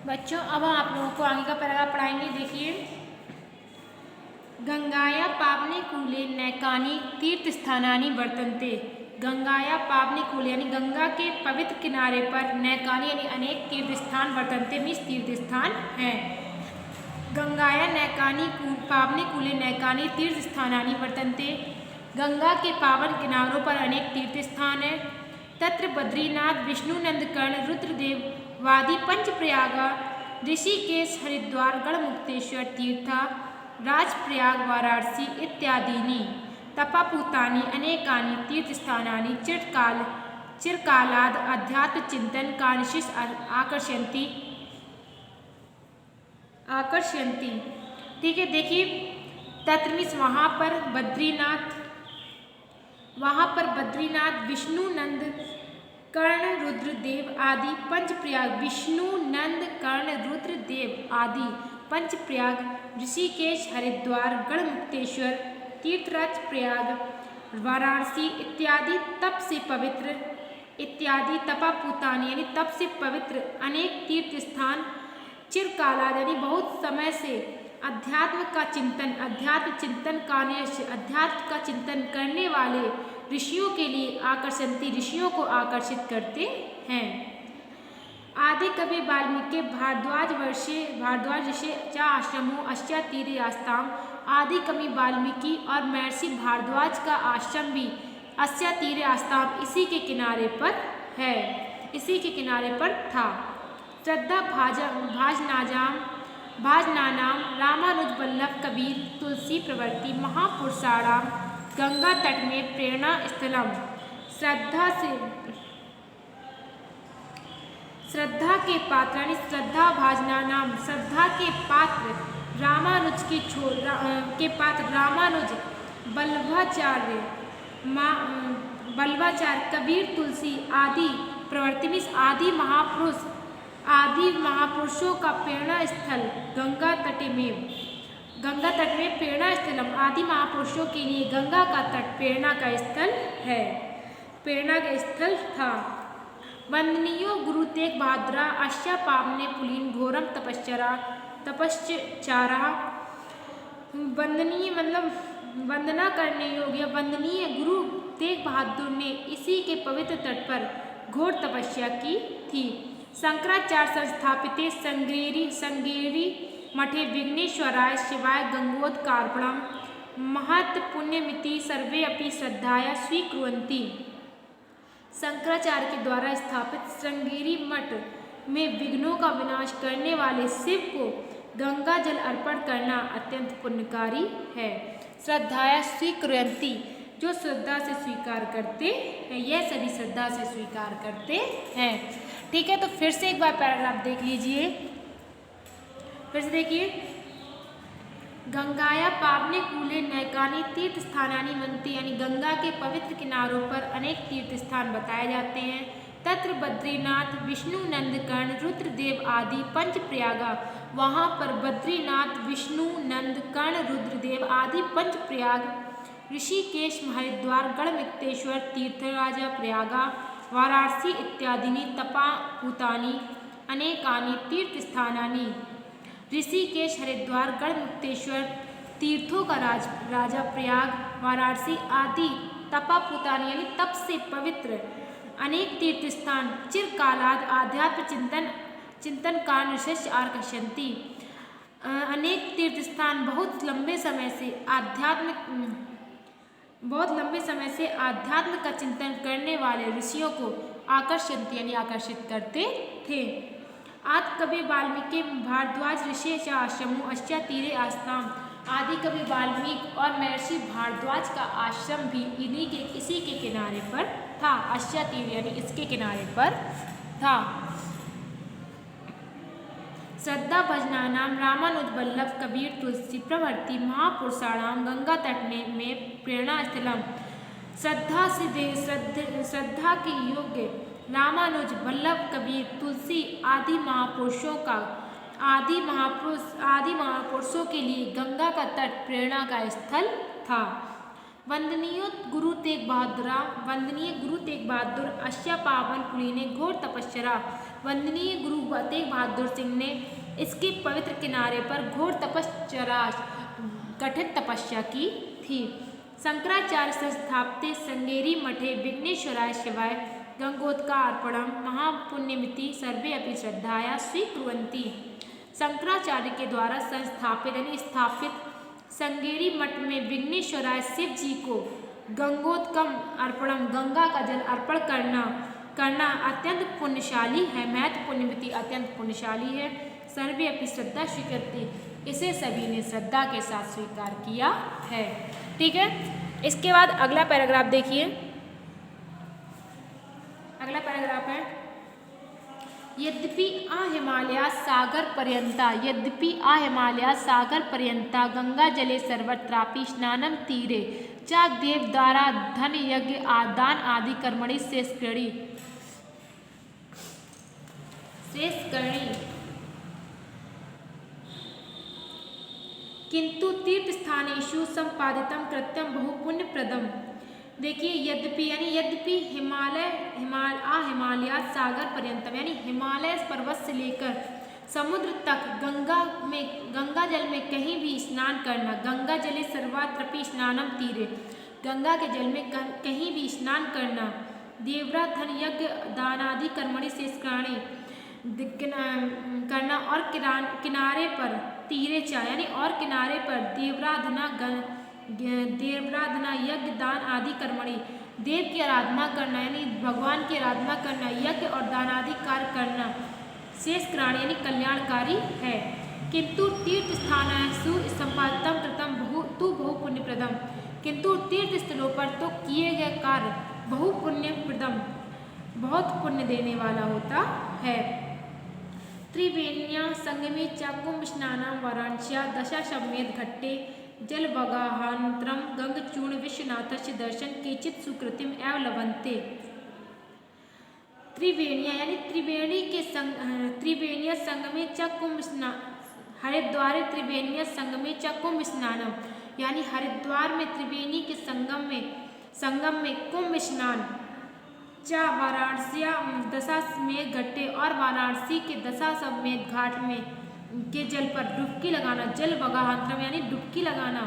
बच्चों अब हम आप लोगों को आगे का पैराग्राफ पढ़ाएंगे। देखिए, गंगाया पावने कूले नैकानि तीर्थस्थानानि वर्तन्ते। गंगाया पावने कूले यानी गंगा के पवित्र किनारे पर नैकानि यानी अनेक तीर्थस्थान वर्तन्ते मीन्स तीर्थस्थान हैं। गंगाया नैकानि पावने कूले नैकानि तीर्थस्थानानि वर्तन्ते। गंगा के पावन किनारों पर अनेक तीर्थस्थान हैं। तत्र बद्रीनाथ विष्णुनंद कर्ण रुद्रदेव वादी पंचप्रयागा ऋषिकेश हरिद्वार गढ़मुक्तेश्वर तीर्था राजप्रयाग वाराणसी इत्यादीनि तपापूतानि अनेकानि तीर्थस्थानानि चिरकालाद अध्यात्म चिंतन कानिशिष आकर्षयन्ति। ठीक है, देखिए तत्र मीन्स वहाँ पर बद्रीनाथ विष्णुनंद कर्ण रुद्रदेव आदि पंचप्रयाग विष्णुनंद कर्ण रुद्रदेव आदि पंचप्रयाग ऋषिकेश हरिद्वार गढ़मुक्तेश्वर तीर्थराज प्रयाग वाराणसी इत्यादि तपापूतानि यानी तप से पवित्र अनेक तीर्थ स्थान चिरकालाद यानी बहुत समय से अध्यात्म का चिंतन करने वाले ऋषियों के लिए ऋषियों को आकर्षित करते हैं। आदि कवि वाल्मीकि भारद्वाज ऋषि चा आश्रमो अस्या तीरे आस्ताम। आदि कवि वाल्मीकि और महर्षि भारद्वाज का आश्रम भी अस्या तीरे आस्ताम इसी के किनारे पर था। श्रद्धा भाजनानाम रामानुज वल्लभ कबीर तुलसी प्रवृत्ति महापुरुषाणाम गंगा तट में प्रेरणा स्थलम। श्रद्धा के पात्र यानी श्रद्धा के पात्र रामानुज बल्लभाचार्य कबीर तुलसी आदि प्रवर्ति आदि महापुरुषों का प्रेरणा स्थल गंगा तट में प्रेरणा स्थलम। आदि महापुरुषों के लिए गंगा का तट प्रेरणा का स्थल था। वंदनीयो गुरु तेग बहादुरा अस्या पावने पुलीन घोरम तपश्चारा। वंदनीय मतलब वंदना करने योग्य वंदनीय गुरु तेग बहादुर ने इसी के पवित्र तट पर घोर तपस्या की थी। शंकराचार्य संस्थापिते संगेरी मठे विघ्नेश्वराय शिवाय गंगोदकार्पणम महत् पुण्यमिति सर्वे अपि श्रद्धाया स्वीकुर्वन्ति। शंकराचार्य के द्वारा स्थापित श्रृंगेरी मठ में विघ्नों का विनाश करने वाले शिव को गंगा जल अर्पण करना अत्यंत पुण्यकारी है। श्रद्धाया स्वीकुर्वन्ति जो श्रद्धा से स्वीकार करते हैं, यह सभी श्रद्धा से स्वीकार करते हैं। ठीक है, तो फिर से एक बार पैराग्राफ देख लीजिए। फिर से देखिए, गंगाया पावने कूले नैकानि तीर्थ स्थानानि वन्ति यानी गंगा के पवित्र किनारों पर अनेक तीर्थ स्थान बताए जाते हैं। तत्र बद्रीनाथ विष्णुनंद कर्ण रुद्रदेव आदि पंचप्रयागा वहाँ पर बद्रीनाथ विष्णुनंद कर्ण रुद्रदेव आदि पंचप्रयाग ऋषिकेश हरिद्वार गढ़मुक्तेश्वर तीर्थराजा प्रयागा वाराणसी इत्यादीनि तपापूतानि अनेकानि तीर्थस्थानानि। ऋषिकेश हरिद्वार गढ़मुक्तेश्वर तीर्थों का राजा प्रयाग वाराणसी आदि तपापूतानि यानी तप से पवित्र अनेक तीर्थस्थान चिरकालाद आध्यात्म चिंतन कानिशिष आकर्षयन्ति। अनेक तीर्थस्थान बहुत लंबे समय से आध्यात्म का चिंतन करने वाले ऋषियों को आकर्षयन्ति यानी आकर्षित करते थे। आदि कवि वाल्मीकि भारद्वाज ऋषि चा आश्रमो अस्या तीरे आस्ताम। आदि कवि वाल्मीकि और महर्षि भारद्वाज का आश्रम भी इसी के किनारे पर था। अस्या तीर यानी इसके किनारे पर था। श्रद्धा भजनानाम रामानुज वल्लभ कबीर तुलसी प्रवृत्ति महापुरुषाणाम गंगा तट में प्रेरणा स्थलम। श्रद्धा के योग्य रामानुज वल्लभ कबीर तुलसी आदि महापुरुषों के लिए गंगा का तट प्रेरणा का स्थल था। वंदनीय गुरु तेग बहादुर अस्या पावन पुलीने घोर तपस्या वंदनीय गुरु तेग बहादुर सिंह ने इसके पवित्र किनारे पर घोर तपश्चर्या कठिन तपस्या की थी। शंकराचार्य संस्थापित श्रृंगेरी मठे विघ्नेश्वराय शिवाय गंगोदकार्पणम महापुण्यमिति सर्वे अपि श्रद्धाया स्वीकुर्वन्ति। शंकराचार्य के द्वारा संस्थापित यानी स्थापित श्रृंगेरी मठ में विघ्नेश्वराय शिव जी को गंगोदकम अर्पणम गंगा का जल अर्पण करना अत्यंत पुण्यशाली है, महत्वपुण्यमिति अत्यंत पुण्यशाली है। सर्वे अपनी श्रद्धा स्वीकृति, इसे सभी ने श्रद्धा के साथ स्वीकार किया है। ठीक है, इसके बाद अगला पैराग्राफ देखिए। अगला पैराग्राफ है यद्यपि आ हिमालया सागर पर्यंता गंगा जले सर्वत्रापि स्नानं तीरे च देवदारा धन यज्ञ दान आदि कर्मणि शेषकर्णी किंतु तीर्थस्थानेषु संपादितं कृत्यं बहु पुण्यप्रदम्। देखिए यद्यपि हिमालयात सागर पर्यंतम यानी हिमालय पर्वत से लेकर समुद्र तक गंगा जल में कहीं भी स्नान करना, गंगा जले सर्वत्रापि स्नानं तीरे, गंगा के जल में कहीं भी स्नान करना, देवरा धन यज्ञ दानादि कर्मणि शेषकर्णी करना और किनारे पर तीरे चा यानी और किनारे पर देवराधना यज्ञ दान आदि कर्मणि देव की आराधना करना यानी भगवान की आराधना करना, यज्ञ और दान आदि कार्य करना शेषकर्णी यानी कल्याणकारी है। किंतु तीर्थ स्थानेषु संपादितं कृतं बहु पुण्यप्रदम, किंतु तीर्थ स्थलों पर तो किए गए कार्य बहु पुण्यप्रदम बहुत पुण्य देने वाला होता है। त्रिवेण्या संगमे च कुंभ स्नानं वाराणस्या दशाश्वमेध घट्टे जलवगाहानन्तरं गंगचूर्ण विश्वनाथस्य दर्शन केचित् सुकृतिम् एव लभन्ते। त्रिवेणिया यानी त्रिवेणीय संगमे च कुंभ स्नान, हरिद्वार त्रिवेणीय संगमे च कुंभ स्नानम यानी हरिद्वार में त्रिवेणी के संगम में कुंभ स्नान चा वाराणसिया दशाश्वमेध घट्टे और वाराणसी के दशाश्वमेध घाट में के जल पर डुबकी लगाना, जल वगाहांतरम यानी डुबकी लगाना,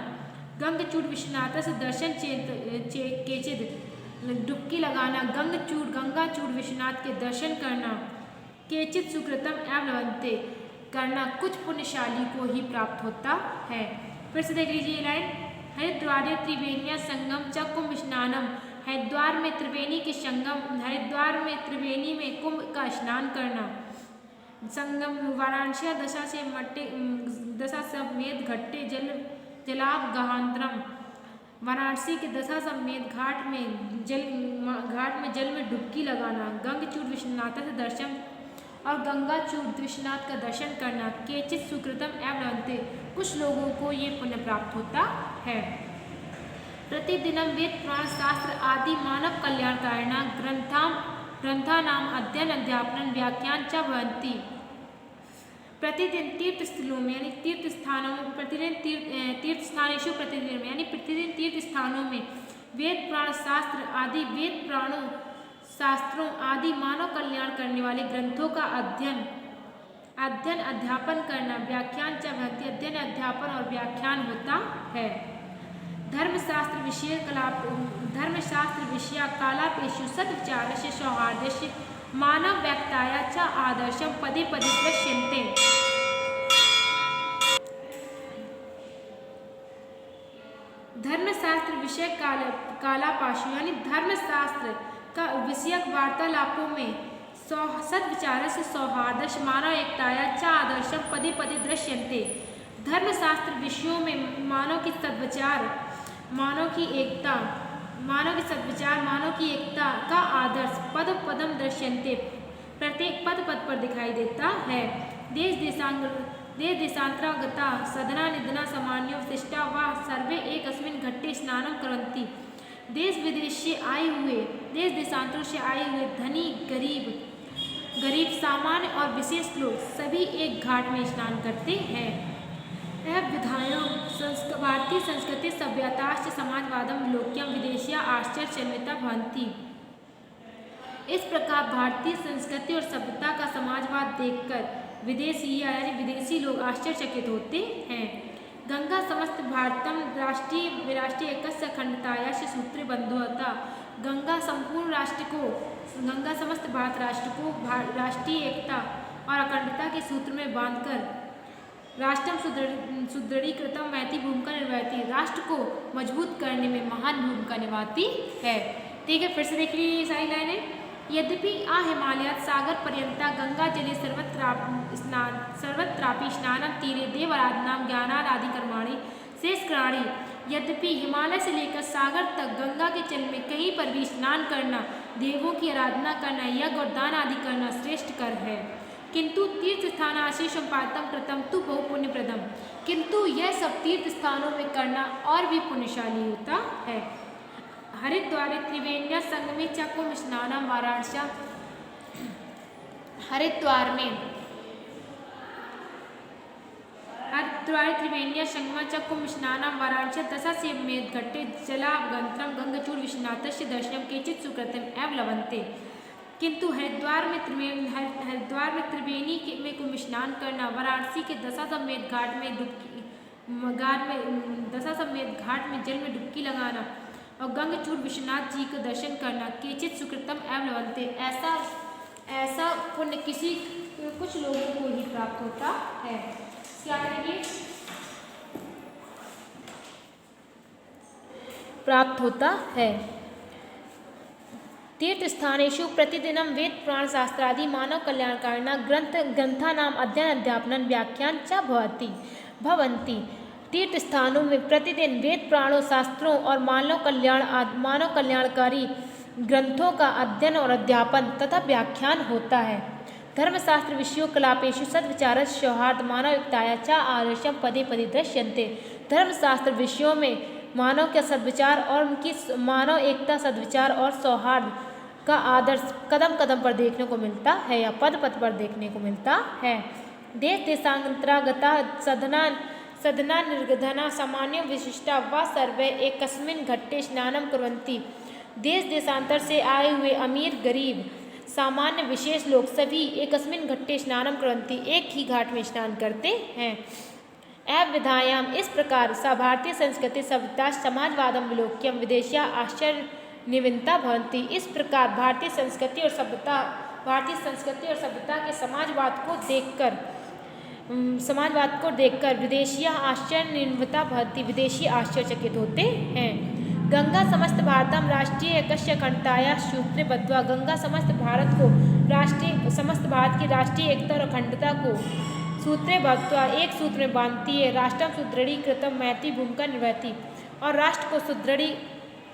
गंगचूड़ विश्वनाथ से दर्शन केचिद डुबकी लगाना, गंगाचूड़ विश्वनाथ के दर्शन करना, केचित सुकृतम एवं लभन्ते करना कुछ पुण्यशाली को ही प्राप्त होता है। फिर से देख लीजिए लाइन, हरिद्वार त्रिवेणिया संगम च कुंभ स्नानम, हरिद्वार में त्रिवेणी में कुंभ का स्नान करना, संगम वाराणसी दशाश्वमेध घट्टे जलावगाहांतरम वाराणसी के दशाश्वमेध घाट में जल में डुबकी लगाना, गंगचूड़ विश्वनाथ से दर्शन और गंगाचूड़ विश्वनाथ का दर्शन करना, केचित सुकृतम एवं लभन्ते कुछ लोगों को ये पुण्य प्राप्त होता है। प्रतिदिनं वेद पुराण शास्त्र आदि मानव कल्याणकारिणा ग्रंथानाम अध्ययन अध्यापन व्याख्यान च भवन्ति। प्रतिदिन तीर्थस्थलों में यानी तीर्थस्थानों में प्रतिदिन तीर्थस्थानेषु प्रतिदिन यानी प्रतिदिन तीर्थस्थानों में वेद पुराण शास्त्रों आदि मानव कल्याण करने वाले ग्रंथों का अध्ययन अध्यापन करना, व्याख्यान च भवन्ति अध्ययन अध्यापन और व्याख्यान होता है। धर्मशास्त्र विषया कालापेषु सद्विचारस्य सौहार्दस्य मानव व्यक्ताया च आदर्शम पदे पदे दृश्यन्ते। धर्मशास्त्र विषय कालापाशु यानी धर्मशास्त्र का विषयक वार्तालापों में सद्विचारस्य सौहार्दस्य मानव एकताया च आदर्शम पदे पदे दृश्यन्ते। धर्मशास्त्र विषयों में मानव की सद्विचार मानव की एकता का आदर्श पद पदम दृश्यन्ते प्रत्येक पद पर दिखाई देता है। देश देशांतरागता सदना निधना सामान्यो शिष्टा व सर्वे एकस्मिन् घट्टे स्नानं कुर्वन्ति। देश देशांतरों से आए हुए धनी गरीब सामान्य और विशेष लोग सभी एक घाट में स्नान करते हैं। यह विधायं भारतीय संस्कृति सभ्यताश्च समाजवादम लोक्यम विदेशिया आश्चर्यचन्विता भवन्ति। इस प्रकार भारतीय संस्कृति और सभ्यता का समाजवाद देखकर विदेशी यानी विदेशी लोग आश्चर्यचकित होते हैं। गंगा समस्त भारतम राष्ट्रीय एकस्य अखंडताया से सूत्रे बंधुता। गंगा संपूर्ण राष्ट्र को, गंगा समस्त भारत राष्ट्र को राष्ट्रीय एकता और अखंडता के सूत्र में बांधकर राष्ट्रम सुदृढ़ीकृतम महती भूमिका निभाती, राष्ट्र को मजबूत करने में महान भूमिका निभाती है। ठीक है, फिर से देख लीजिए ये सारी लाइनें। यद्यपि आ हिमालयात सागर पर्यंता गंगा जले सर्वत्रापि स्नानं तीरे देवाराधनां ज्ञानादि कर्माणि शेषकराणि। यद्यपि हिमालय से लेकर सागर तक गंगा के जल में कहीं पर भी स्नान करना, देवों की आराधना करना, यज्ञ और दान आदि करना श्रेष्ठ कर है। किंतु तीर्थ स्थान आशीषम पातम कृतम तु बहु पुण्यप्रदम। किंतु यह सब तीर्थ स्थानों में करना और भी पुण्यशाली होता है। हरिद्वारे त्रिवेण्या संगमे च कुंभ स्नानम वाराणसी। हरिद्वार त्रिवेण्या संगमा च कुंभ स्नानम वाराणसी दशाश्वमेध घट्टे जलावगंतरम गंगचूड़ विश्वनाथस्य दर्शनम केचित् सुकृतम एवं लभन्ते। किंतु हरिद्वार में त्रिवेणी में कुंभ स्नान करना, वाराणसी के दशाश्वमेध घाट में जल में डुबकी लगाना और गंगचूड़ विश्वनाथ जी का दर्शन करना केचित् सुकृतम एवं लभन्ते, ऐसा पुण्य कुछ लोगों को ही प्राप्त होता है। क्या करेंगे? प्राप्त होता है। तीर्थ स्थानेषु प्रतिदिनं वेद पुराण शास्त्रादि मानव कल्याणकारिणा ग्रंथानाम अध्ययन अध्यापन व्याख्यान च भवन्ति। तीर्थ स्थानों में प्रतिदिन वेद पुराणों शास्त्रों और मानव कल्याणकारी ग्रंथों का अध्ययन और अध्यापन तथा व्याख्यान होता है। धर्मशास्त्र विषयों कलापेषु सद्विचार सौहार्द मानविकताया च आदर्शम पदे पदे दृश्यन्ते। धर्मशास्त्र विषयों में मानव के सद्विचार और उनकी मानव एकता, सद्विचार और सौहार्द का आदर्श कदम कदम पर देखने को मिलता है या पद पद पर देखने को मिलता है। देश देशांतरागता सदना निर्गधना सामान्य विशिष्टा व सर्वे एकस्मिन् घट्टे स्नानं कुर्वन्ति। देश देशांतर से आए हुए अमीर गरीब सामान्य विशेष लोग सभी एकस्मिन् घट्टे स्नानं कुर्वन्ति, एक ही घाट में स्नान करते हैं। एव विधायाम, इस प्रकार सा भारतीय संस्कृति सभ्यता समाजवादम विलोक्यम विदेशिया आश्चर्यनिविन्ता भवन्ति। इस प्रकार भारतीय संस्कृति और सभ्यता के समाजवाद को देखकर विदेशिया आश्चर्यनिविन्ता भवन्ति, विदेशी आश्चर्यचकित होते हैं। गंगा समस्त भारतम राष्ट्रीय एकस्य अखंडताया सूत्रे बद्ध्वा। गंगा समस्त भारत की राष्ट्रीय एकता और अखंडता को सूत्रे बद्ध्वा एक सूत्र में बांधती है। राष्ट्रम सुदृढ़ीकृतम महती भूमिका निभाती, और राष्ट्र को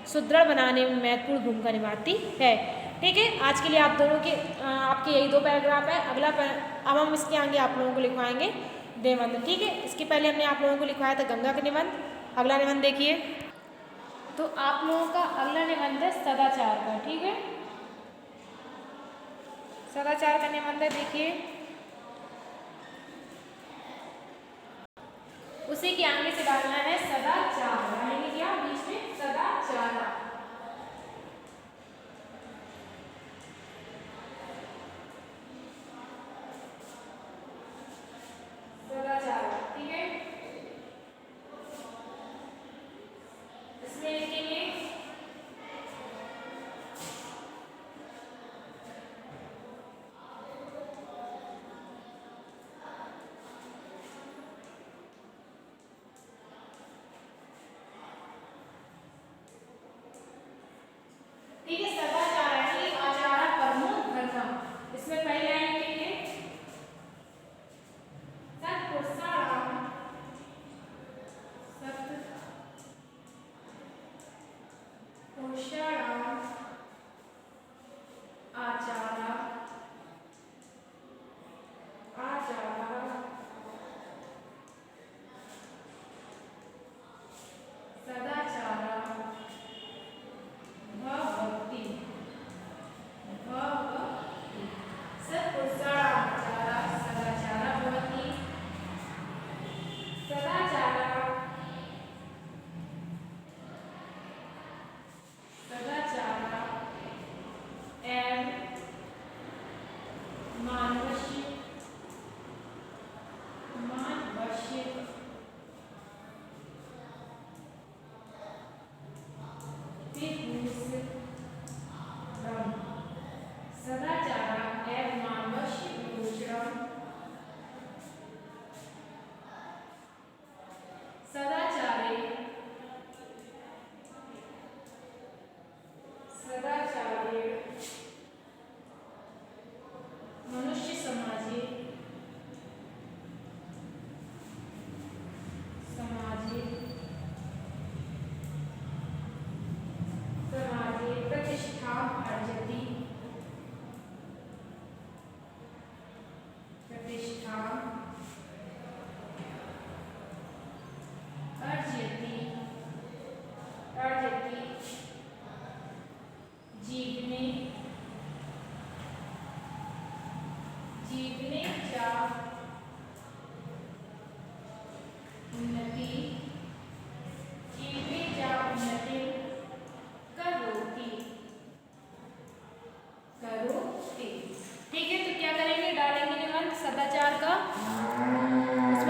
सुदृढ़ बनाने में महत्वपूर्ण भूमिका निभाती है। ठीक है, आज के लिए आप दोनों के आपके यही 2 पैराग्राफ है। अब हम इसके आगे आप लोगों को लिखवाएंगे निबंध। ठीक है, इसके पहले हमने आप लोगों को लिखवाया था गंगा का निबंध। अगला निबंध देखिए, तो आप लोगों का अगला निबंध है सदाचार का। ठीक है, सदाचार का निबंध है, देखिए उसी के आगे से डालना है सदाचार। डालेंगे क्या बीच में? सदाचार। ठीक है, इसमें लिखेंगे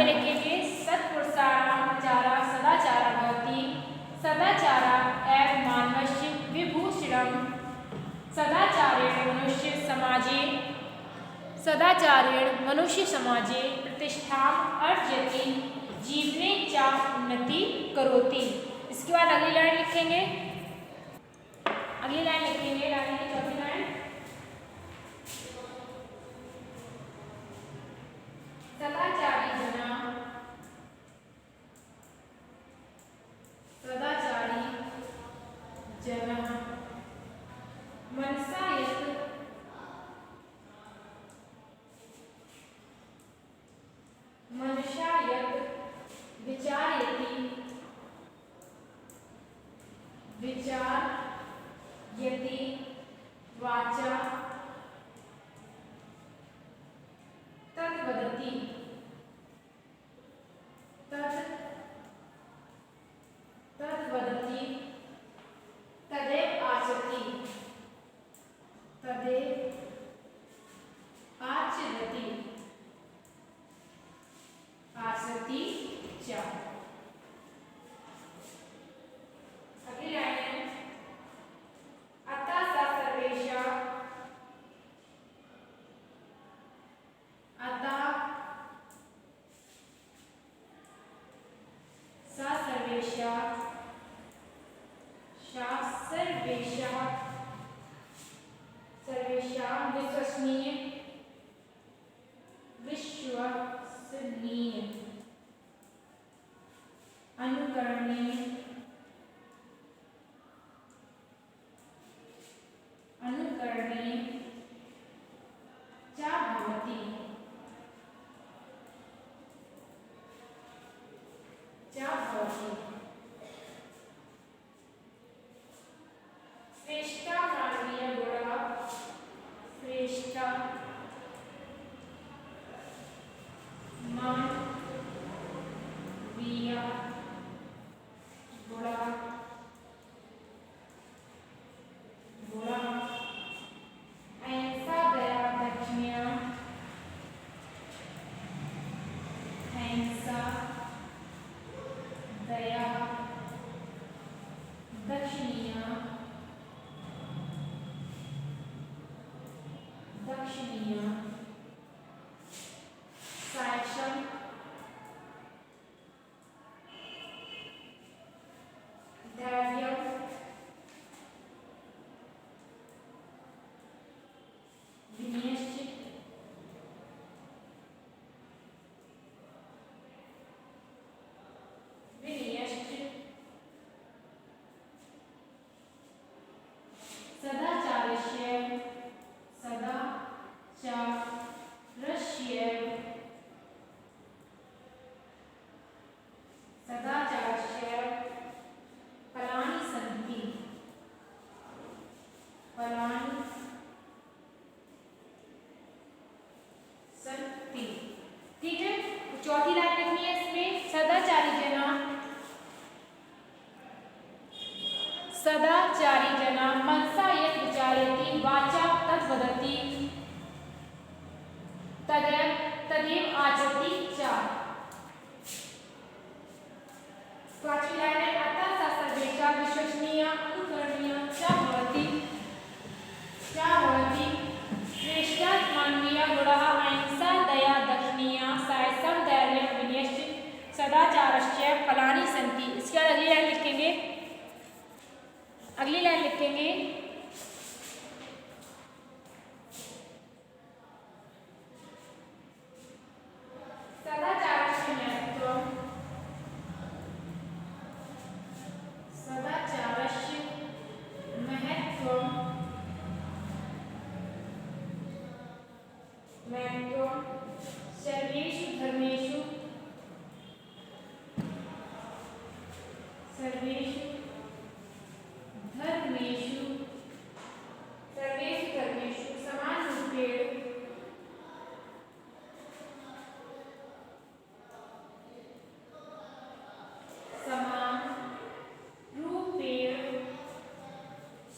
पे लिखेंगे सत्पुरुषाणां प्रचारा सदाचारा भवति, सदाचारा एव मानवस्य विभूषणम्, सदाचारेण मनुष्य समाजे प्रतिष्ठाम् अर्जति, जीवने च उन्नति करोति। इसके बाद अगली लाइन लिखेंगे, लाइन की चौथी लाइन, सदाचारी जनः मनसा यत् विचारयति वाचा तद्वदति तदेव आचरति च। अगली लाइन है अतः स सर्वेषां विश्वसनीय अनुकरणीय च भवति। श्रेष्ठा मानवीय गुणः श्रेष्ठा मानवीय गुणः अहिंसा दया दक्षिणा सायशं धैर्यं विनयश्च सदाचारस्य फलानि सन्ति। ठीक है, चौथी लाइन लिखनी है इसमें सदाचारी जना मनसा यत् विचारयति वाचा तद्वदति तदेव आचरति च। पांचवी लाइन है अतः स सर्वेषां विश्वसनीय अनुकरणीय च भवति। श्रेष्ठा मानवीय गुणः अहिंसा दया दक्षिणा सायसं धैर्यं विनयश्च सदाचारस्य फलानि सन्ति। इसके बाद अगली लाइन लिखेंगे सदाचारस्य महत्त्वं सर्वेषु धर्मेषु समान रूपेण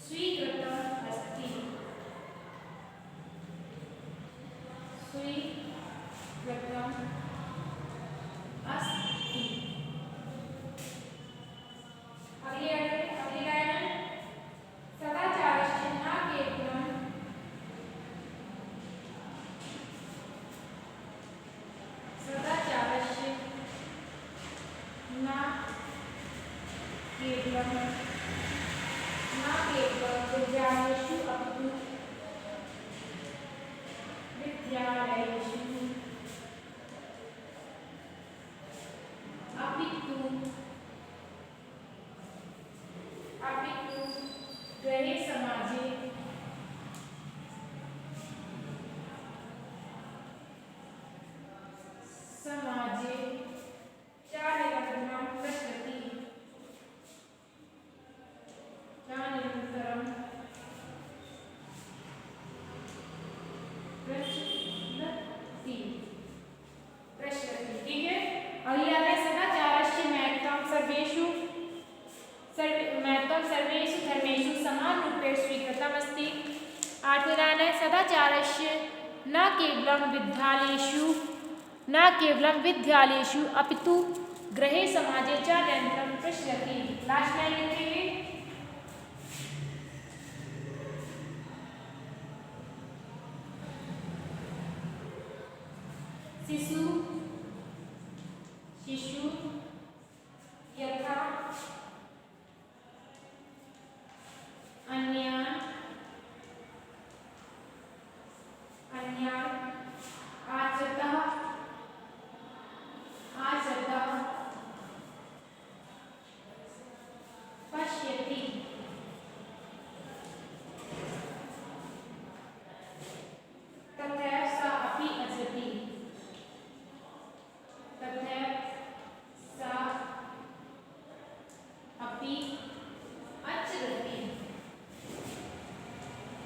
स्वीकृतम् अस्ति। न केवलं विद्यालयेषु अपितु गृहे समाजे च निरन्तरं प्रचलति प्रचलति। ठीक है, अगली आता है सदाचारस्य महत्वं सर्वेषु धर्मेषु समानरूपेण स्वीकृतमस्ति। 8वीं लाइन है सदाचारस्य न केवलं विद्यालयेषु अपितु गृहे समाजे च निरन्तरं प्रचलति। लास्ट लाइन लिखेंगे शिशु यथा अन्यान् आचरतः पश्यति तथैव स अपि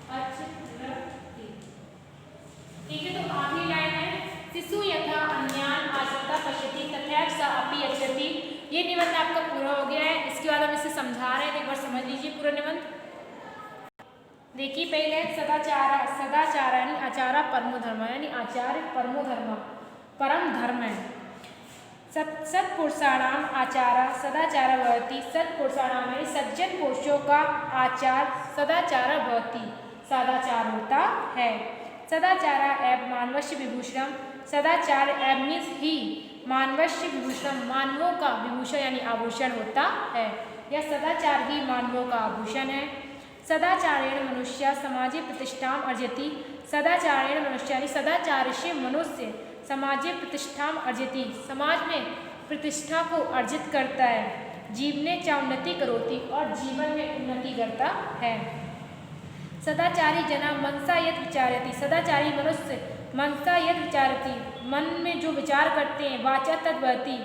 आचरति। ठीक है, तो आखिरी लाइन है शिशु यथा अन्यान् आचरतः पश्यति तथैव स अपि आचरति। ये निबंध आपका पूरा हो गया है। इसके बाद हम इसे समझा रहे हैं, एक बार समझ लीजिए पूरा निबंध। देखिए पहले सदाचार यानी आचारा परमो धर्म, यानी आचार्य परमो धर्म परम धर्म है। सत्पुरुषाणाम आचार सदाचार भवति। सत्पुरुषाणाम यानी सज्जन पुरुषों का आचार सदाचार भवति, सदाचार होता है। सदाचार एव मानवस्य विभूषणम। सदाचार एव मीन्स ही मानवस्य विभूषणम, मानवों का विभूषण यानी आभूषण होता है, यह सदाचार ही मानवों का आभूषण है। सदाचारेण मनुष्य समाजे प्रतिष्ठाम अर्जति। सदाचारेण मनुष्य यानी सदाचार से मनुष्य समाजे प्रतिष्ठाम अर्जति, समाज में प्रतिष्ठा को अर्जित करता है। जीवने च उन्नति करोति, और जीवन में उन्नति करता है। सदाचारी जना मनसा यत् विचारति। सदाचारी मनुष्य मनसा यत् विचारति, मन में जो विचार करते हैं, वाचा तद्वति,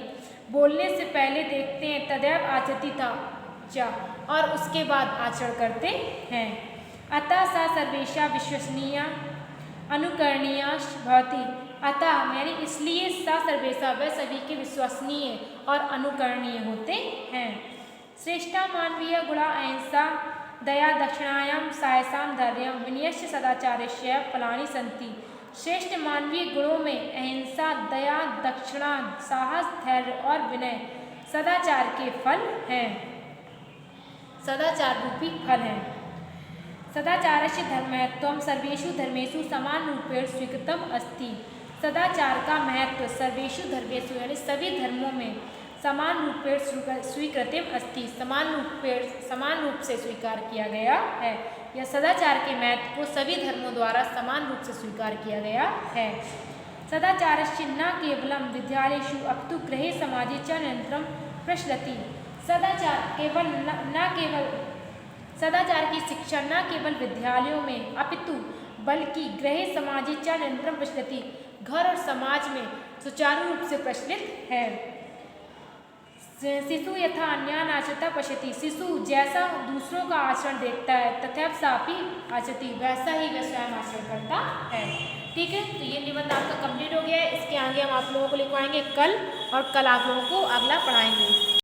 बोलने से पहले देखते हैं, तदैव आचरति था, और उसके बाद आचरण करते हैं। अतः सा सर्वेशा विश्वसनीया अनुकरणीया भवति। अतः यानी इसलिए सा सर्वेशा वह सभी के विश्वसनीय और अनुकरणीय होते हैं। श्रेष्ठा मानवीय गुणा अहिंसा दया दक्षिणायाम सायसाम धैर्यम विनयस्य सदाचारस्य फलानि सन्ति। श्रेष्ठ मानवीय गुणों में अहिंसा, दया, दक्षिणा, साहस, धैर्य और विनय सदाचार के फल हैं, सदाचार रूपी फल हैं। सदाचारस्य धर्मत्वं सर्वेषु धर्मेषु समान रूपेण स्वीकृतम अस्ति। सदाचार का महत्व सर्वेषु धर्मेषु यानी सभी धर्मों में समान रूपेण स्वीकृतम अस्ति, समान रूप से स्वीकार किया गया है। यह सदाचार के महत्व को सभी धर्मों द्वारा समान रूप से स्वीकार किया गया है। सदाचारस्य न केवलं विद्यालयेषु अपितु गृहे समाजे च निरन्तरं प्रचलति। सदाचार की शिक्षा न केवल विद्यालयों में अपितु बल्कि गृहे समाजे च निरन्तरं प्रचलति, घर और समाज में सुचारू रूप से प्रचलित है। शिशु यथा अन्यान् आचरतः पश्यति। शिशु जैसा दूसरों का आचरण देखता है, तथैव सा अपि आचरति, वैसा ही वह स्वयं आचरण करता है। ठीक है, तो ये निबंध आपका कंप्लीट हो गया है। इसके आगे हम आप लोगों को लिखवाएंगे कल, और कल आप लोगों को अगला पढ़ाएंगे।